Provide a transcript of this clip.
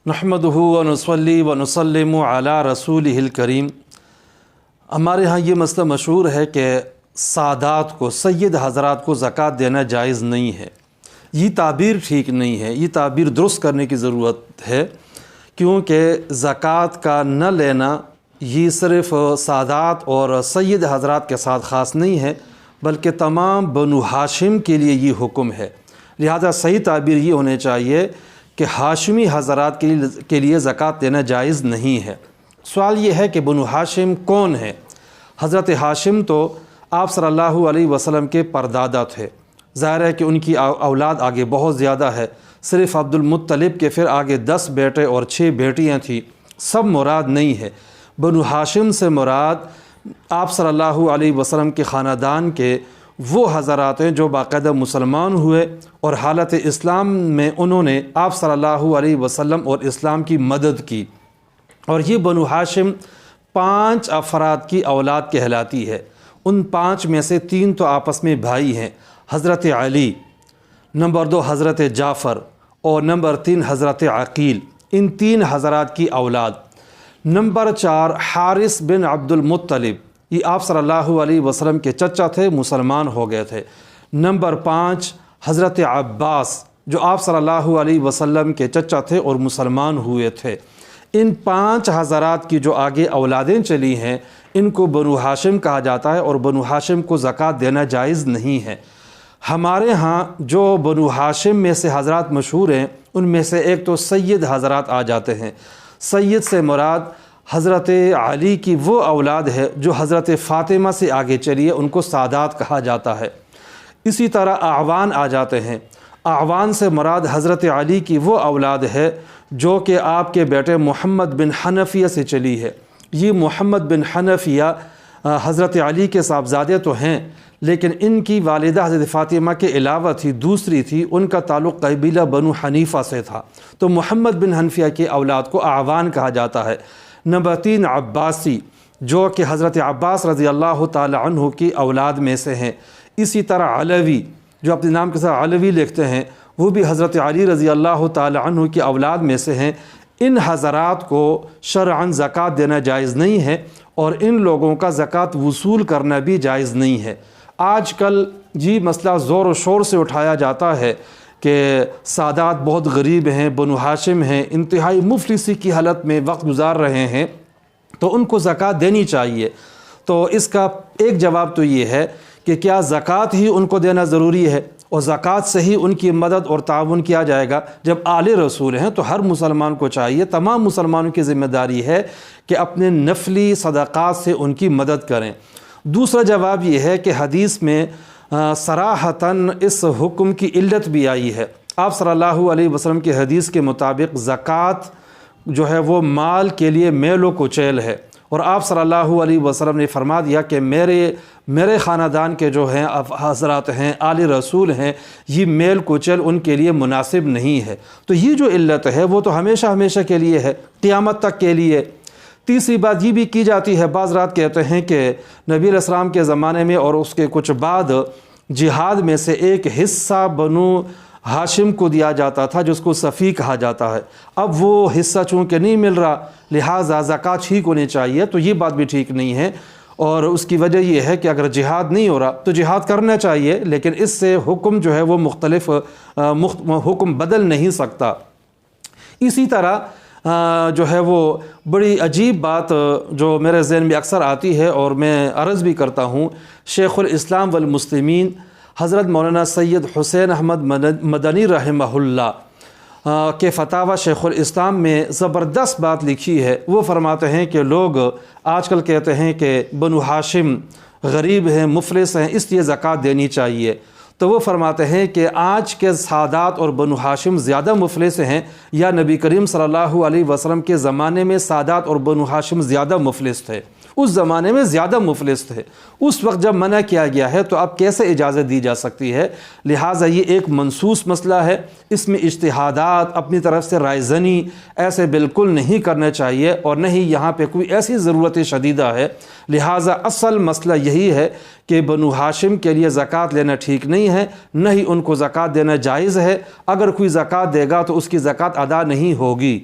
नहमदुहु व नुसल्ली व नुसल्लिमु अला रसूलिहिल करीम। हमारे यहाँ ये मसला मशहूर है कि सादात को, सैयद हज़रात को ज़कात देना जायज़ नहीं है। ये ताबीर ठीक नहीं है, ये ताबीर दुरुस्त करने की ज़रूरत है, क्योंकि ज़कात का न लेना ये सिर्फ़ सादात और सैयद हज़रात के साथ ख़ास नहीं है, बल्कि तमाम बनु हाशिम के लिए ये हुक्म है। लिहाजा सही ताबीर ये होने चाहिए कि हाशिमी हज़रात के लिए ज़कात देना जायज़ नहीं है। सवाल ये है कि बनु हाशिम कौन है? हज़रत हाशिम तो आप सल्लल्लाहु अलैहि वसल्लम के परदादा थे। ज़ाहिर है कि उनकी औलाद आगे बहुत ज़्यादा है। सिर्फ़ अब्दुल मुत्तलिब के फिर आगे 10 बेटे और 6 बेटियां थी। सब मुराद नहीं है। बनु हाशिम से मुराद आप सल्लल्लाहु अलैहि वसल्लम के ख़ानदान के वो हज़रात हैं जो बाकायदा मुसलमान हुए और हालत इस्लाम में उन्होंने आप सल्लल्लाहु अलैहि वसल्लम और इस्लाम की मदद की। और ये बनु हाशिम 5 अफराद की औलाद कहलाती है। उन 5 में से 3 तो आपस में भाई हैं, हज़रत अली, नंबर 2 हज़रत जाफ़र और नंबर 3 हज़रत अकील। इन 3 हज़रात की औलाद। नंबर 4 हारिस बिन अब्दुल मुत्तलिब, ये आप सल्लल्लाहु अलैहि वसल्लम के चचा थे, मुसलमान हो गए थे। नंबर 5 हज़रत अब्बास, जो आप सल्लल्लाहु अलैहि वसल्लम के चचा थे और मुसलमान हुए थे। इन 5 हज़रात की जो आगे औलादें चली हैं, इनको बनु हाशिम कहा जाता है और बनु हाशिम को ज़कात देना जायज़ नहीं है। हमारे यहाँ जो बनु हाशिम में से हज़रात मशहूर हैं, उनमें से एक तो सैयद हज़रात आ जाते हैं। सैयद से मुराद हज़रत अली की वो औलाद है जो हज़रत फ़ातिमा से आगे चली है, उनको सादात कहा जाता है। इसी तरह आवान आ जाते हैं। आवान से मुराद हज़रत अली की वो औलाद है जो कि आपके बेटे मोहम्मद बिन हनफिया से चली है। ये मोहम्मद बिन हनफिया हज़रत अली के साहबजादे तो हैं, लेकिन इनकी वालिदा हज़रत फ़ातिमा के अलावा थी, दूसरी थी, उनका ताल्लुक़ कबीला बनु हनीफ़ा से था। तो मोहम्मद बिन हनफिया की औलाद को आवान कहा जाता है। नंबर 3 अब्बासी, जो कि हज़रत अब्बास रज़ी अल्लाह ताला अन्हु की औलाद में से हैं। इसी तरह अलवी, जो अपने नाम के साथ अलवी लिखते हैं, वो भी हज़रत अली रज़ी अल्लाह ताला अन्हु की औलाद में से हैं। इन हज़रात को शरअन ज़कात देना जायज़ नहीं है और इन लोगों का ज़कात वसूल करना भी जायज़ नहीं है। आजकल ये मसला ज़ोर और शोर से उठाया जाता है कि सादात बहुत गरीब हैं, बनु हाशिम हैं, इंतहाई मुफलिसी की हालत में वक्त गुजार रहे हैं, तो उनको ज़कात देनी चाहिए। तो इसका एक जवाब तो ये है कि क्या ज़कात ही उनको देना ज़रूरी है और ज़कात से ही उनकी मदद और ताउन किया जाएगा? जब आले रसूल हैं तो हर मुसलमान को चाहिए, तमाम मुसलमानों की ज़िम्मेदारी है कि अपने नफली सदक़ात से उनकी मदद करें। दूसरा जवाब ये है कि हदीस में सराहतन इस हुक्म की इल्लत भी आई है। आप सल्लल्लाहु अलैहि वसल्लम की हदीस के मुताबिक ज़कात जो है वो माल के लिए मेलो कुचैल है, और आप सल्लल्लाहु अलैहि वसल्लम ने फरमा दिया कि मेरे ख़ानदान के जो हैं हज़रात हैं, आले रसूल हैं, ये मेल कुचैल उनके लिए मुनासिब नहीं है। तो ये जो इल्लत है वो तो हमेशा हमेशा के लिए है, क़यामत तक के लिए। तीसरी बात ये भी की जाती है, बाज़ रात कहते हैं कि नबी अलैहिस्सलाम के ज़माने में और उसके कुछ बाद जिहाद में से एक हिस्सा बनु हाशिम को दिया जाता था, जिसको सफ़ी कहा जाता है। अब वो हिस्सा चूँकि नहीं मिल रहा, लिहाजा ज़कात ठीक होनी चाहिए, तो ये बात भी ठीक नहीं है। और उसकी वजह यह है कि अगर जिहाद नहीं हो रहा तो जिहाद करना चाहिए, लेकिन इससे हुक्म जो है वो मुख्तलिफ हुक्म बदल नहीं सकता। इसी तरह जो है वो बड़ी अजीब बात जो मेरे ज़हन में अक्सर आती है और मैं अर्ज़ भी करता हूँ, शेखुल इस्लाम वल मुस्लिमीन हज़रत मौलाना सैयद हुसैन अहमद मदनी रहमहुल्लाह के फतावा शेखुल इस्लाम में ज़बरदस्त बात लिखी है। वो फरमाते हैं कि लोग आजकल कहते हैं कि बनु हाशिम गरीब हैं, मुफलिस हैं, इसलिए ज़कात देनी चाहिए। तो वो फरमाते हैं कि आज के सादात और बनु हाशिम ज़्यादा मुफलिस हैं या नबी करीम सल्लल्लाहु अलैहि वसल्लम के ज़माने में सादात और बनु हाशिम ज़्यादा मुफलिस थे? उस ज़माने में ज़्यादा मुफलिस थे। उस वक्त जब मना किया गया है तो अब कैसे इजाज़त दी जा सकती है? लिहाजा ये एक मनसूस मसला है, इसमें इज्तिहादात, अपनी तरफ से रायज़नी ऐसे बिल्कुल नहीं करना चाहिए और न ही यहाँ पे कोई ऐसी ज़रूरत शदीदा है। लिहाजा असल मसला यही है कि बनु हाशिम के लिए ज़कात लेना ठीक नहीं है, न ही उनको ज़कात देना जायज़ है। अगर कोई ज़कात देगा तो उसकी ज़कात अदा नहीं होगी।